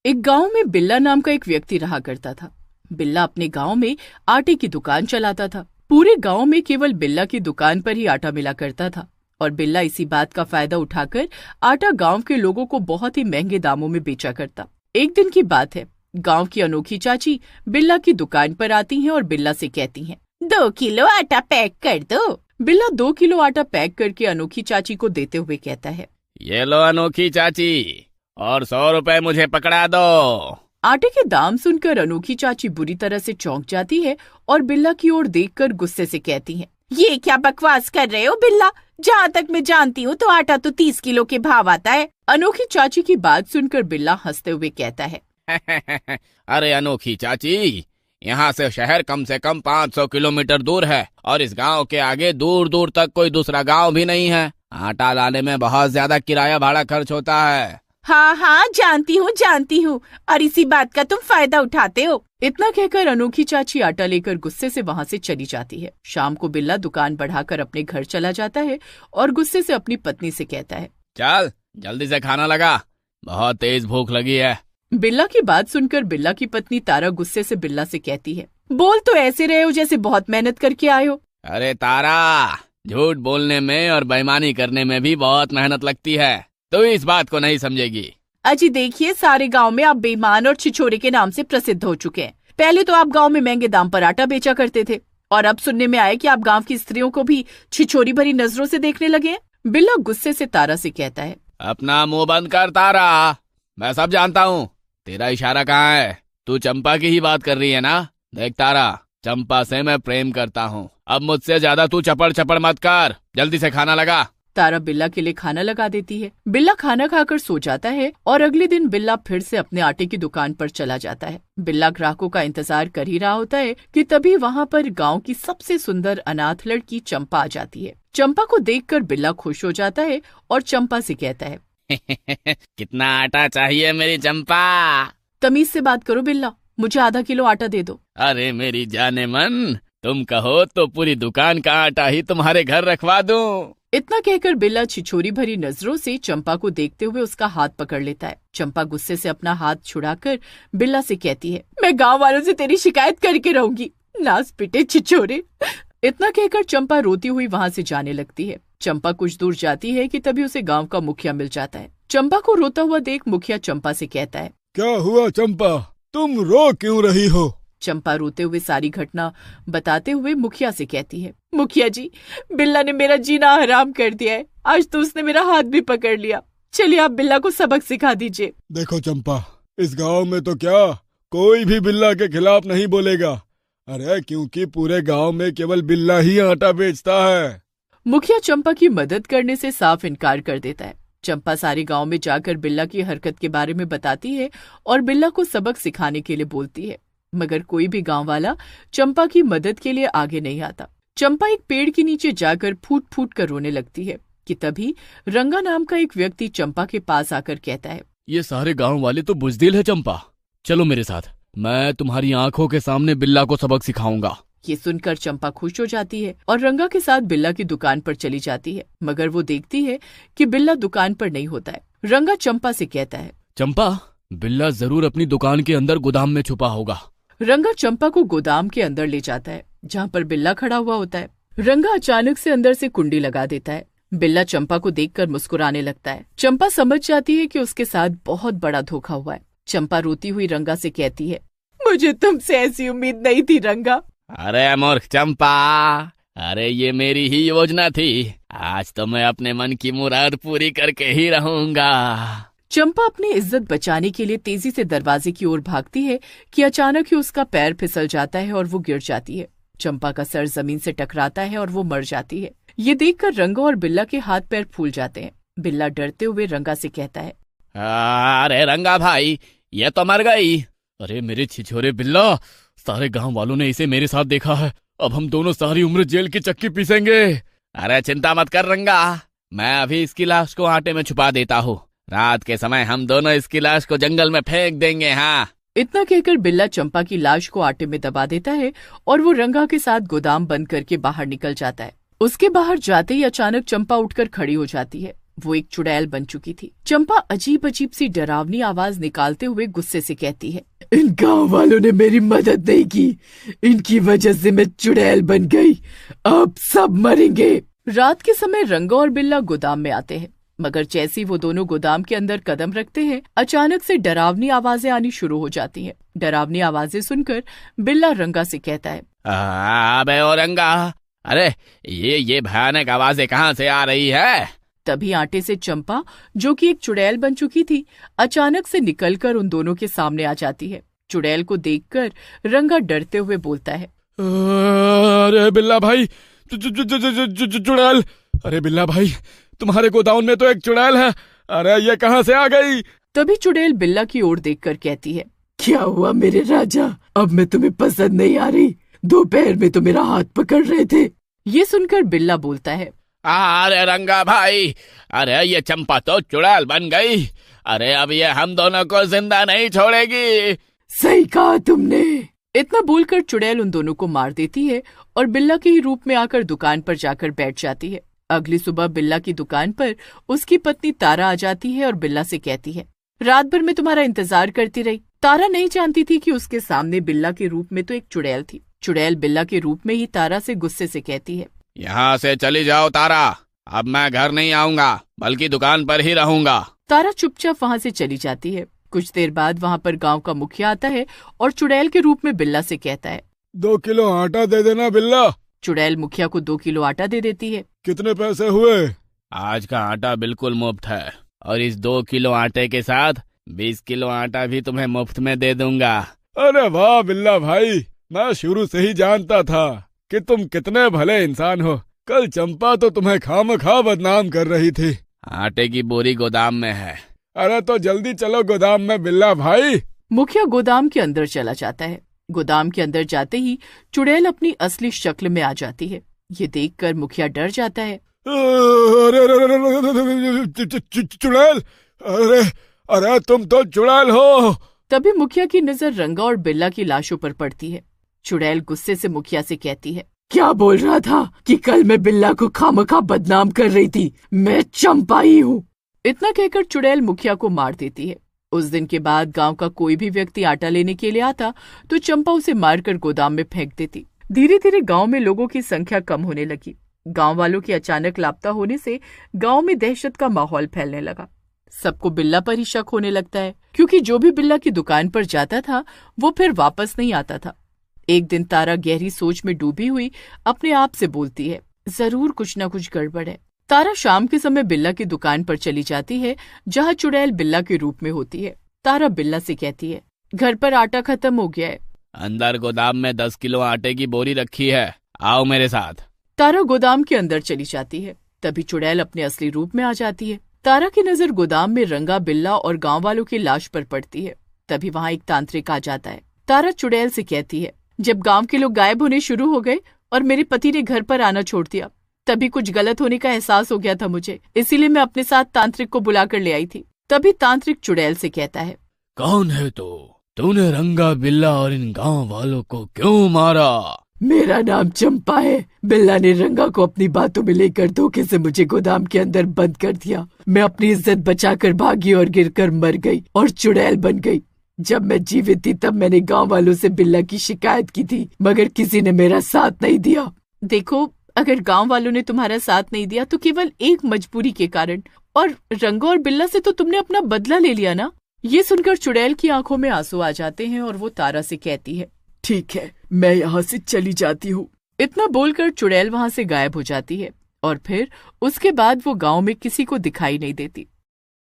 एक गांव में बिल्ला नाम का एक व्यक्ति रहा करता था। बिल्ला अपने गांव में आटे की दुकान चलाता था। पूरे गांव में केवल बिल्ला की दुकान पर ही आटा मिला करता था और बिल्ला इसी बात का फायदा उठाकर आटा गांव के लोगों को बहुत ही महंगे दामों में बेचा करता। एक दिन की बात है, गांव की अनोखी चाची बिल्ला की दुकान पर आती हैं और बिल्ला से कहती हैं, 2 किलो आटा पैक कर दो। बिल्ला 2 किलो आटा पैक करके अनोखी चाची को देते हुए कहता है, ये लो अनोखी चाची, और 100 रुपए मुझे पकड़ा दो। आटे के दाम सुनकर अनोखी चाची बुरी तरह से चौंक जाती है और बिल्ला की ओर देखकर गुस्से से कहती है, ये क्या बकवास कर रहे हो बिल्ला? जहाँ तक मैं जानती हूँ तो आटा तो 30 किलो के भाव आता है। अनोखी चाची की बात सुनकर बिल्ला हंसते हुए कहता है, अरे अनोखी चाची, यहाँ से शहर कम से कम 500 किलोमीटर दूर है और इस गांव के आगे दूर दूर तक कोई दूसरा गांव भी नहीं है। आटा लाने में बहुत ज्यादा किराया भाड़ा खर्च होता है। हाँ जानती हूँ और इसी बात का तुम फायदा उठाते हो। इतना कहकर अनोखी चाची आटा लेकर गुस्से से वहाँ से चली जाती है। शाम को बिल्ला दुकान बढ़ाकर अपने घर चला जाता है और गुस्से से अपनी पत्नी से कहता है, चल जल्दी से खाना लगा, बहुत तेज भूख लगी है। बिल्ला की बात सुनकर बिल्ला की पत्नी तारा गुस्से से बिल्ला से कहती है, बोल तो ऐसे रहे हो जैसे बहुत मेहनत करके आए हो। अरे तारा, झूठ बोलने में और बेईमानी करने में भी बहुत मेहनत लगती है, तो इस बात को नहीं समझेगी। अजी देखिए, सारे गांव में आप बेईमान और छिछोरे के नाम से प्रसिद्ध हो चुके हैं। पहले तो आप गांव में महंगे दाम पर आटा बेचा करते थे और अब सुनने में आया कि आप गांव की स्त्रियों को भी छिछोरी भरी नजरों से देखने लगे हैं। बिल्ला गुस्से से तारा से कहता है, अपना मुंह बंद कर तारा, मैं सब जानता हूँ। तेरा इशारा कहाँ है? तू चंपा की ही बात कर रही है ना? देख तारा, चंपा से मैं प्रेम करता हूँ। अब मुझसे ज्यादा तू चपड़ चपड़ मत कर, जल्दी से खाना लगा। तारा बिल्ला के लिए खाना लगा देती है। बिल्ला खाना खाकर सो जाता है और अगले दिन बिल्ला फिर से अपने आटे की दुकान पर चला जाता है। बिल्ला ग्राहकों का इंतजार कर ही रहा होता है कि तभी वहाँ पर गांव की सबसे सुंदर अनाथ लड़की चंपा आ जाती है। चंपा को देखकर बिल्ला खुश हो जाता है और चंपा से कहता है, कितना आटा चाहिए मेरी चंपा? तमीज से बात करो बिल्ला, मुझे आधा किलो आटा दे दो। अरे मेरी जाने मन, तुम कहो तो पूरी दुकान का आटा ही तुम्हारे घर रखवा दूं। इतना कहकर बिल्ला छिछोरी भरी नजरों से चंपा को देखते हुए उसका हाथ पकड़ लेता है। चंपा गुस्से से अपना हाथ छुड़ाकर बिल्ला से कहती है, मैं गांव वालों से तेरी शिकायत करके रहूंगी, नास पिटे छिछोरे। इतना कहकर चंपा रोती हुई वहाँ से जाने लगती है। चंपा कुछ दूर जाती है कि तभी उसे गांव का मुखिया मिल जाता है। चंपा को रोता हुआ देख मुखिया चंपा से कहता है, क्या हुआ चंपा, तुम रो क्यों रही हो? चंपा रोते हुए सारी घटना बताते हुए मुखिया से कहती है, मुखिया जी, बिल्ला ने मेरा जीना हराम कर दिया है। आज तो उसने मेरा हाथ भी पकड़ लिया। चलिए आप बिल्ला को सबक सिखा दीजिए। देखो चंपा, इस गांव में तो क्या कोई भी बिल्ला के खिलाफ नहीं बोलेगा। अरे क्योंकि पूरे गांव में केवल बिल्ला ही आटा बेचता है। मुखिया चंपा की मदद करने से साफ इनकार कर देता है। चंपा सारे गांव में जाकर बिल्ला की हरकत के बारे में बताती है और बिल्ला को सबक सिखाने के लिए बोलती है, मगर कोई भी गांव वाला चंपा की मदद के लिए आगे नहीं आता। चंपा एक पेड़ के नीचे जाकर फूट फूट कर रोने लगती है कि तभी रंगा नाम का एक व्यक्ति चंपा के पास आकर कहता है, ये सारे गांव वाले तो बुजदिल है चंपा, चलो मेरे साथ, मैं तुम्हारी आंखों के सामने बिल्ला को सबक सिखाऊंगा। ये सुनकर चंपा खुश हो जाती है और रंगा के साथ बिल्ला की दुकान पर चली जाती है, मगर वो देखती है कि बिल्ला दुकान पर नहीं होता है। रंगा चंपा से कहता है, चंपा, बिल्ला जरूर अपनी दुकान के अंदर गोदाम में छुपा होगा। रंगा चंपा को गोदाम के अंदर ले जाता है जहाँ पर बिल्ला खड़ा हुआ होता है। रंगा अचानक से अंदर से कुंडी लगा देता है। बिल्ला चंपा को देखकर मुस्कुराने लगता है। चंपा समझ जाती है कि उसके साथ बहुत बड़ा धोखा हुआ है। चंपा रोती हुई रंगा से कहती है, मुझे तुमसे ऐसी उम्मीद नहीं थी रंगा। अरे मूर्ख चंपा, अरे ये मेरी ही योजना थी। आज तो मैं अपने मन की मुराद पूरी करके ही रहूंगा। चंपा अपनी इज्जत बचाने के लिए तेजी से दरवाजे की ओर भागती है कि अचानक ही उसका पैर फिसल जाता है और वो गिर जाती है। चंपा का सर जमीन से टकराता है और वो मर जाती है। ये देखकर रंगा और बिल्ला के हाथ पैर फूल जाते हैं। बिल्ला डरते हुए रंगा से कहता है, अरे रंगा भाई, ये तो मर गई। अरे मेरे छिछोरे बिल्ला, सारे गांव वालों ने इसे मेरे साथ देखा है, अब हम दोनों सारी उम्र जेल की चक्की पीसेंगे। अरे चिंता मत कर रंगा, मैं अभी इसकी लाश को आटे में छुपा देता हूँ। रात के समय हम दोनों इसकी लाश को जंगल में फेंक देंगे। हाँ। इतना कहकर बिल्ला चंपा की लाश को आटे में दबा देता है और वो रंगा के साथ गोदाम बंद करके बाहर निकल जाता है। उसके बाहर जाते ही अचानक चंपा उठकर खड़ी हो जाती है। वो एक चुड़ैल बन चुकी थी। चंपा अजीब अजीब सी डरावनी आवाज निकालते हुए गुस्से से कहती है, इन गांव वालों ने मेरी मदद नहीं की, इनकी वजह से मैं चुड़ैल बन गई, अब सब मरेंगे। रात के समय रंगा और बिल्ला गोदाम में आते हैं, मगर जैसी वो दोनों गोदाम के अंदर कदम रखते हैं, अचानक से डरावनी आवाजें आनी शुरू हो जाती हैं। डरावनी आवाजें सुनकर बिल्ला रंगा से कहता है, अबे ओ रंगा, अरे ये भयानक आवाजें कहाँ से आ रही है? तभी आटे से चंपा, जो कि एक चुड़ैल बन चुकी थी, अचानक से निकलकर उन दोनों के सामने आ जाती है। चुड़ैल को देखकर रंगा डरते हुए बोलता है, अरे बिल्ला भाई, चुड़ैल, अरे बिल्ला भाई, तुम्हारे गोदाम में तो एक चुड़ैल है, अरे ये कहाँ से आ गई? तभी चुड़ैल बिल्ला की ओर देखकर कहती है, क्या हुआ मेरे राजा, अब मैं तुम्हें पसंद नहीं आ रही? दोपहर में तो मेरा हाथ पकड़ रहे थे। ये सुनकर बिल्ला बोलता है, अरे रंगा भाई, अरे ये चंपा तो चुड़ैल बन गई, अरे अब ये हम दोनों को जिंदा नहीं छोड़ेगी। सही कहा तुमने। इतना बोलकर चुड़ैल उन दोनों को मार देती है और बिल्ला के ही रूप में आकर दुकान पर जाकर बैठ जाती है। अगली सुबह बिल्ला की दुकान पर उसकी पत्नी तारा आ जाती है और बिल्ला से कहती है, रात भर मैं तुम्हारा इंतजार करती रही। तारा नहीं जानती थी कि उसके सामने बिल्ला के रूप में तो एक चुड़ैल थी। चुड़ैल बिल्ला के रूप में ही तारा से गुस्से से कहती है, यहाँ से चली जाओ तारा, अब मैं घर नहीं आऊंगा, बल्कि दुकान पर ही रहूंगा। तारा चुपचाप वहाँ से चली जाती है। कुछ देर बाद वहाँ पर गांव का मुखिया आता है और चुड़ैल के रूप में बिल्ला से कहता है, 2 किलो आटा दे देना बिल्ला। चुड़ैल मुखिया को 2 किलो आटा दे देती है। कितने पैसे हुए? आज का आटा बिल्कुल मुफ्त है, और इस 2 किलो आटे के साथ 20 किलो आटा भी तुम्हें मुफ्त में दे दूंगा। अरे वाह बिल्ला भाई, मैं शुरू से ही जानता था कि तुम कितने भले इंसान हो। कल चंपा तो तुम्हें खामखा बदनाम कर रही थी। आटे की बोरी गोदाम में है। अरे तो जल्दी चलो गोदाम में बिल्ला भाई। मुखिया गोदाम के अंदर चला जाता है। गोदाम के अंदर जाते ही चुड़ैल अपनी असली शक्ल में आ जाती है। ये देखकर मुखिया डर जाता है। चुड़ैल, अरे अरे तुम तो चुड़ैल हो। तभी मुखिया की नजर रंगा और बिल्ला की लाशों पर पड़ती है। चुड़ैल गुस्से से मुखिया से कहती है, क्या बोल रहा था कि कल मैं बिल्ला को खामखा बदनाम कर रही थी? मैं चंपा ही हूँ। इतना कहकर चुड़ैल मुखिया को मार देती है। उस दिन के बाद गांव का कोई भी व्यक्ति आटा लेने के लिए आता तो चंपा उसे मारकर गोदाम में फेंक देती। धीरे धीरे गांव में लोगों की संख्या कम होने लगी। गांव वालों के अचानक लापता होने से गांव में दहशत का माहौल फैलने लगा। सबको बिल्ला पर ही शक होने लगता है, क्योंकि जो भी बिल्ला की दुकान पर जाता था वो फिर वापस नहीं आता था। एक दिन तारा गहरी सोच में डूबी हुई अपने आप से बोलती है, जरूर कुछ न कुछ गड़बड़ है। तारा शाम के समय बिल्ला की दुकान पर चली जाती है, जहाँ चुड़ैल बिल्ला के रूप में होती है। तारा बिल्ला से कहती है, घर पर आटा खत्म हो गया है। अंदर गोदाम में 10 किलो आटे की बोरी रखी है, आओ मेरे साथ। तारा गोदाम के अंदर चली जाती है। तभी चुड़ैल अपने असली रूप में आ जाती है। तारा की नजर गोदाम में रंगा, बिल्ला और गांव वालों की लाश पर पड़ती है। तभी वहाँ एक तांत्रिक आ जाता है। तारा चुड़ैल से कहती है, जब गांव के लोग गायब होने शुरू हो गए और मेरे पति ने घर पर आना छोड़ दिया, तभी कुछ गलत होने का एहसास हो गया था मुझे, इसीलिए मैं अपने साथ तांत्रिक को बुलाकर ले आई थी। तभी तांत्रिक चुड़ैल से कहता है, कौन है तूने रंगा, बिल्ला और इन गांव वालों को क्यों मारा? मेरा नाम चंपा है। बिल्ला ने रंगा को अपनी बातों में लेकर धोखे से मुझे गोदाम के अंदर बंद कर दिया। मैं अपनी इज्जत बचाकर भागी और गिरकर मर गई और चुड़ैल बन गई। जब मैं जीवित थी तब मैंने गांव वालों से बिल्ला की शिकायत की थी, मगर किसी ने मेरा साथ नहीं दिया। देखो, अगर गांव वालों ने तुम्हारा साथ नहीं दिया तो केवल एक मजबूरी के कारण, और रंगा और बिल्ला से तो तुमने अपना बदला ले लिया ना। ये सुनकर चुड़ैल की आंखों में आंसू आ जाते हैं और वो तारा से कहती है, ठीक है, मैं यहाँ से चली जाती हूँ। इतना बोलकर चुड़ैल वहाँ से गायब हो जाती है और फिर उसके बाद वो गांव में किसी को दिखाई नहीं देती।